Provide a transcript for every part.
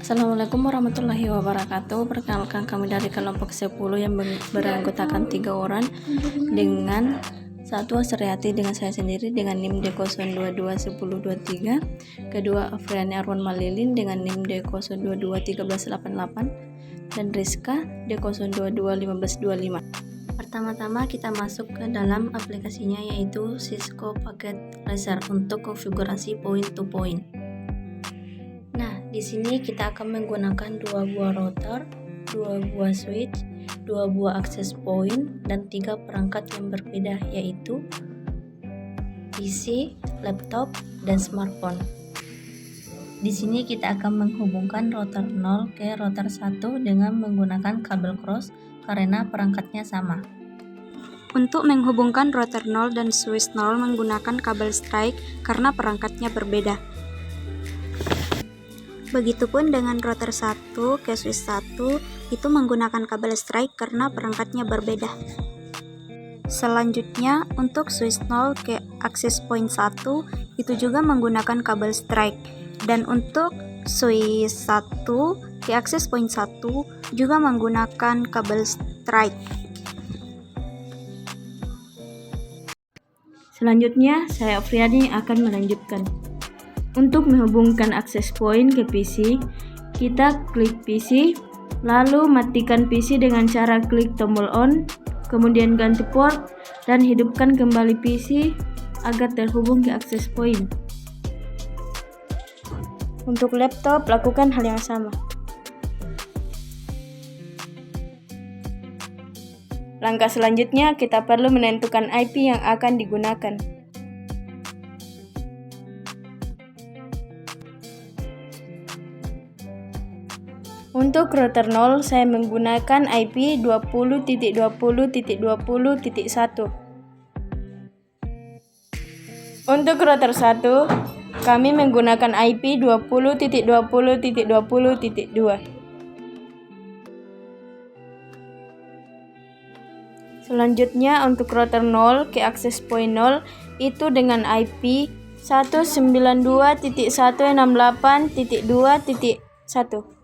Assalamualaikum warahmatullahi wabarakatuh. Perkenalkan, kami dari kelompok 10 yang beranggotakan 3 orang dengan satu Asriati dengan saya sendiri dengan NIM D0221023, kedua Afriani Arwan Malilin dengan NIM D0221388, dan Rizka D0221525. Pertama-tama kita masuk ke dalam aplikasinya, yaitu Cisco Packet Tracer untuk konfigurasi point to point. Nah, di sini kita akan menggunakan 2 buah router, 2 buah switch, 2 buah access point, dan 3 perangkat yang berbeda, yaitu PC, laptop, dan smartphone. Di sini kita akan menghubungkan router 0 ke router 1 dengan menggunakan kabel cross karena perangkatnya sama. Untuk menghubungkan router 0 dan switch 0 menggunakan kabel strike karena perangkatnya berbeda. Begitupun dengan router 1 ke switch 1 itu menggunakan kabel strike karena perangkatnya berbeda. Selanjutnya untuk switch 0 ke access point 1 itu juga menggunakan kabel strike, dan untuk switch 1 ke access point 1 juga menggunakan kabel strike. Selanjutnya saya Afriani akan melanjutkan. Untuk menghubungkan access point ke PC, kita klik PC, lalu matikan PC dengan cara klik tombol on, kemudian ganti port, dan hidupkan kembali PC agar terhubung ke access point. Untuk laptop, lakukan hal yang sama. Langkah selanjutnya, kita perlu menentukan IP yang akan digunakan. Untuk router 0, saya menggunakan IP 20.20.20.1. Untuk router 1, kami menggunakan IP 20.20.20.2. Selanjutnya untuk router 0 ke access point 0 itu dengan IP 192.168.2.1.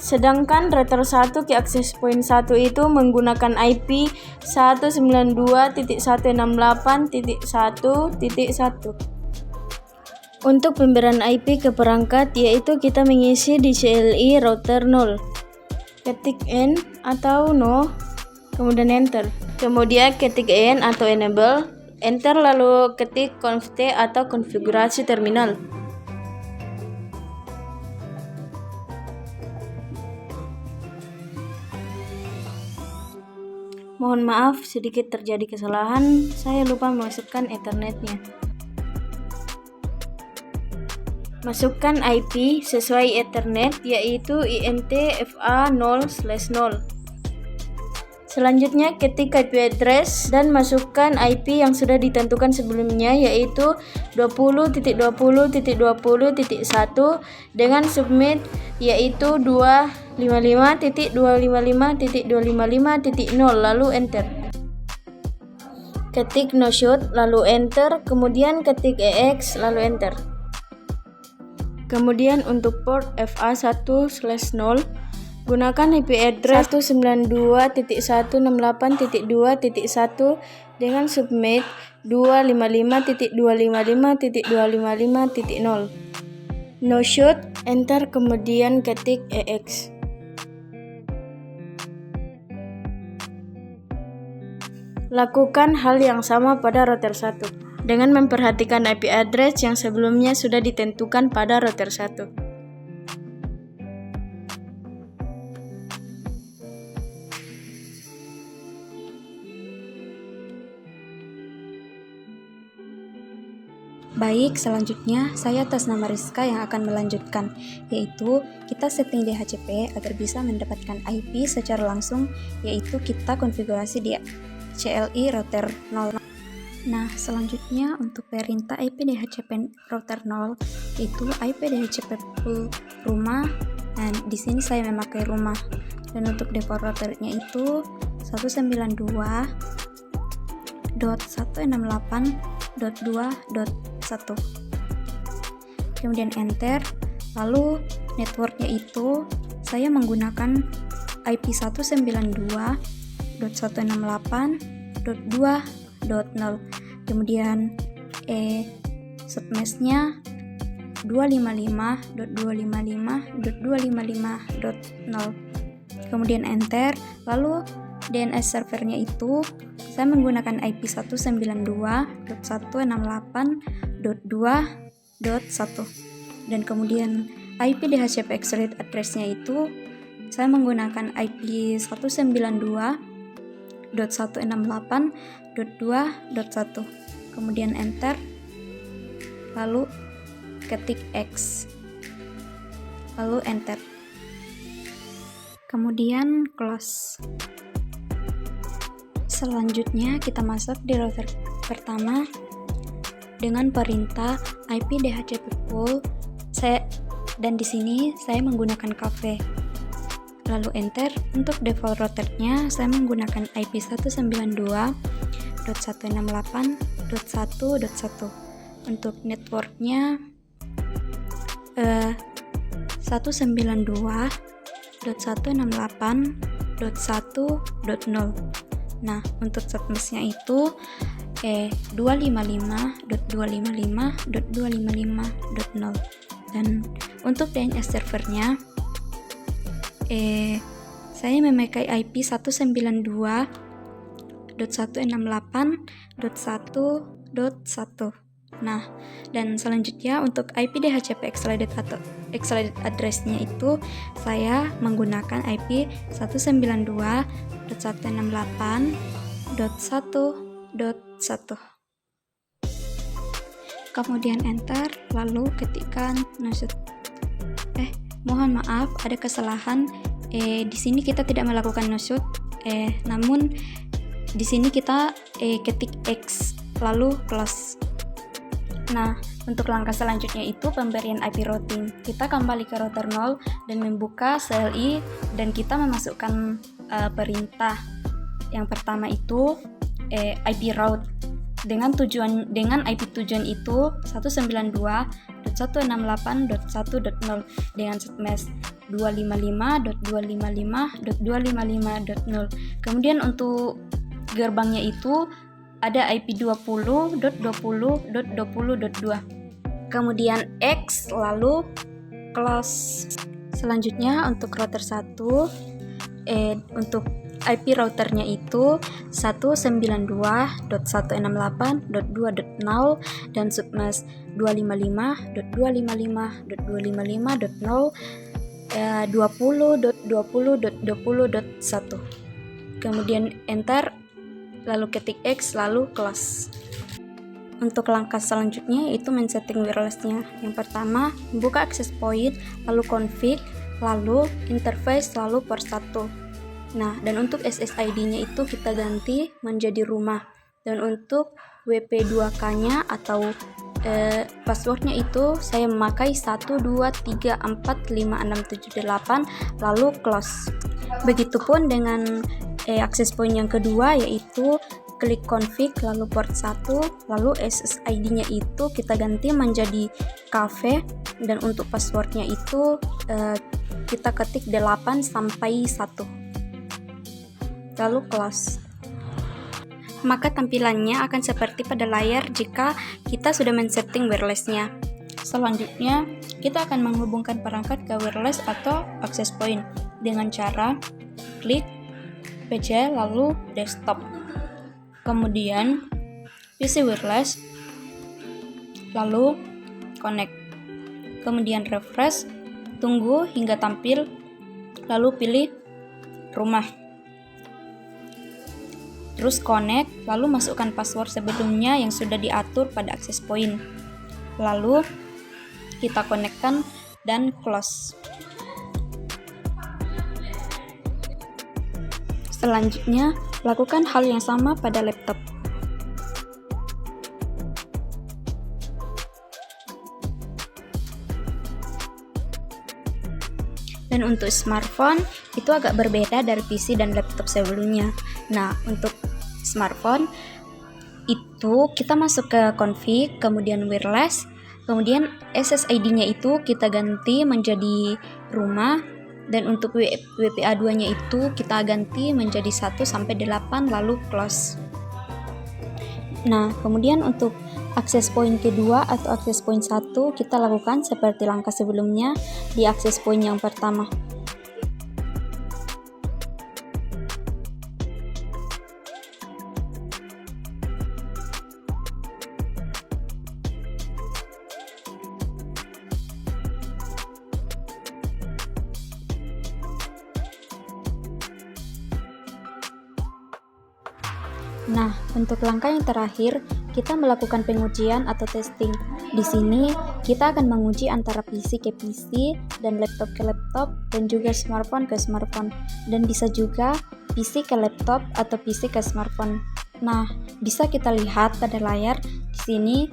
Sedangkan router 1 ke access point 1 itu menggunakan IP 192.168.1.1. Untuk pemberian IP ke perangkat, yaitu kita mengisi di CLI router 0. Ketik N atau no, kemudian enter. Kemudian ketik N atau enable, enter, lalu ketik conft atau konfigurasi terminal. Mohon maaf, sedikit terjadi kesalahan, saya lupa memasukkan ethernetnya. Masukkan IP sesuai ethernet, yaitu INTFA0/0. Selanjutnya ketik IP address dan masukkan IP yang sudah ditentukan sebelumnya, yaitu 20.20.20.1 dengan submit, yaitu 255.255.255.0, lalu enter. Ketik no shoot, lalu enter, kemudian ketik EX, lalu enter. Kemudian untuk port FA1/0, gunakan IP address 192.168.2.1 dengan submit 255.255.255.0. No shoot, enter, kemudian ketik EX. Lakukan hal yang sama pada router 1 dengan memperhatikan IP address yang sebelumnya sudah ditentukan pada router 1. Baik, selanjutnya saya atas nama Rizka yang akan melanjutkan, yaitu kita setting DHCP agar bisa mendapatkan IP secara langsung, yaitu kita konfigurasi di CLI router 0. Nah, selanjutnya untuk perintah IP DHCP router 0 itu IP DHCP full rumah, dan di sini saya memakai rumah, dan untuk default routernya itu 192.168.2.1. kemudian enter. Lalu networknya itu saya menggunakan IP 192.168.2.0, kemudian submeshnya 255.255.255.0, kemudian enter. Lalu DNS servernya itu saya menggunakan IP 192.168.2.1, dan kemudian IP DHCP Accelerate address-nya itu saya menggunakan IP 192.168.2.1, kemudian enter, lalu ketik X, lalu enter, kemudian close. Selanjutnya kita masuk di router pertama dengan perintah IP DHCP pool, dan di sini saya menggunakan cafe. Lalu enter. Untuk default routernya saya menggunakan IP 192.168.1.1. Untuk networknya 192.168.1.0. Nah, untuk submeshnya itu 255.255.255.0, dan untuk DNS servernya saya memakai IP 192.168.1.1. Nah, dan selanjutnya untuk IP DHCP Accelerated address-nya itu saya menggunakan IP 192.168.1.1. Kemudian enter, lalu ketikkan noshoot. Mohon maaf, ada kesalahan. Di sini kita tidak melakukan noshoot, namun di sini kita ketik X lalu close. Nah, untuk langkah selanjutnya itu pemberian IP routing. Kita kembali ke router 0 dan membuka CLI, dan kita memasukkan perintah. Yang pertama itu IP route dengan IP tujuan itu 192.168.1.0 dengan submesh 255.255.255.0. Kemudian untuk gerbangnya itu ada IP 20.20.20.2. Kemudian X lalu close. Selanjutnya untuk router 1 untuk IP routernya itu 192.168.2.0 dan submesh 255.255.255.0 20.20.20.1. Kemudian enter, lalu ketik X, lalu close. Untuk langkah selanjutnya yaitu men-setting wirelessnya. Yang pertama, buka access point, lalu config, lalu interface, lalu port 1. Nah, dan untuk SSID-nya itu kita ganti menjadi rumah. Dan untuk WP2K-nya atau passwordnya itu saya memakai 123456778 lalu close. Begitupun dengan access point yang kedua, yaitu klik config lalu port 1, lalu SSID-nya itu kita ganti menjadi cafe, dan untuk passwordnya itu kita ketik 8 sampai 1 lalu close. Maka tampilannya akan seperti pada layar jika kita sudah men-setting wirelessnya. Selanjutnya, kita akan menghubungkan perangkat ke wireless atau access point dengan cara klik PC lalu desktop. Kemudian PC wireless, lalu connect. Kemudian refresh, tunggu hingga tampil, lalu pilih rumah. Terus connect, lalu masukkan password sebelumnya yang sudah diatur pada access point. Lalu kita konekkan dan close. Selanjutnya, lakukan hal yang sama pada laptop. Dan untuk smartphone, itu agak berbeda dari PC dan laptop sebelumnya. Nah, untuk smartphone, itu kita masuk ke config, kemudian wireless, Kemudian SSID-nya itu kita ganti menjadi rumah, dan untuk WPA2-nya itu kita ganti menjadi 1 sampai 8 lalu close. Nah, kemudian untuk akses point kedua atau akses point 1 kita lakukan seperti langkah sebelumnya di akses point yang pertama. Nah, untuk langkah yang terakhir, kita melakukan pengujian atau testing. Di sini, kita akan menguji antara PC ke PC, dan laptop ke laptop, dan juga smartphone ke smartphone. Dan bisa juga PC ke laptop atau PC ke smartphone. Nah, bisa kita lihat pada layar. Di sini,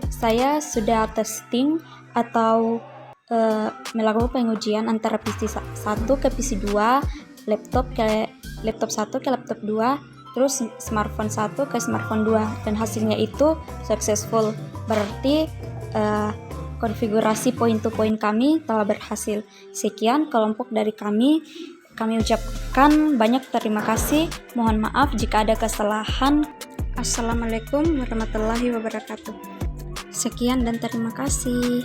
saya sudah testing atau melakukan pengujian antara PC 1 ke PC 2, laptop 1 ke laptop 2, terus smartphone 1 ke smartphone 2, dan hasilnya itu successful. Berarti konfigurasi point to point kami telah berhasil. Sekian kelompok dari kami. Kami ucapkan banyak terima kasih. Mohon maaf jika ada kesalahan. Assalamualaikum warahmatullahi wabarakatuh. Sekian dan terima kasih.